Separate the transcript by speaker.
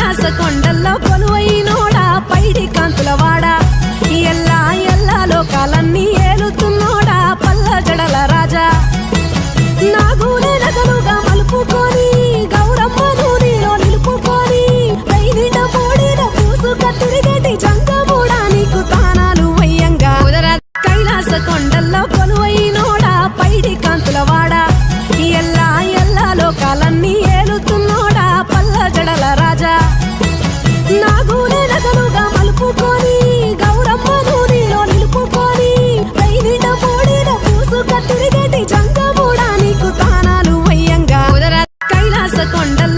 Speaker 1: కైలాస కొండల్లో కొలువైనోడా పైడి కాంతులవాడా ఎల్లా ఎల్లా లోకాలన్నీ ఏలుతున్నోడా పల్ల జడల రాజా నాగునే నగలుగా మలుపుకొని గౌరమ్మను నీలో నిలుపుకొని రైనిడ మోడిన పూసుక తిరిగేటి జంగమూడా నీకు తానాలు వయ్యంగా కైలాస కొండల్లో కొలువైనోడా పైడి కాంతులవాడా ఎల్లా ఎల్లా లోకాలన్నీ ఏలుతున్నోడా పల్ల జడల రాజా నాగునే నగలుగా మలుపుకొని గౌరమ్మను నీలో నిలుపుకొని రైనిడ మోడిన పూసుక తిరిగేటి జంగమూడా నీకు తానాలు వయ్యంగా కైలాస కొండల్లో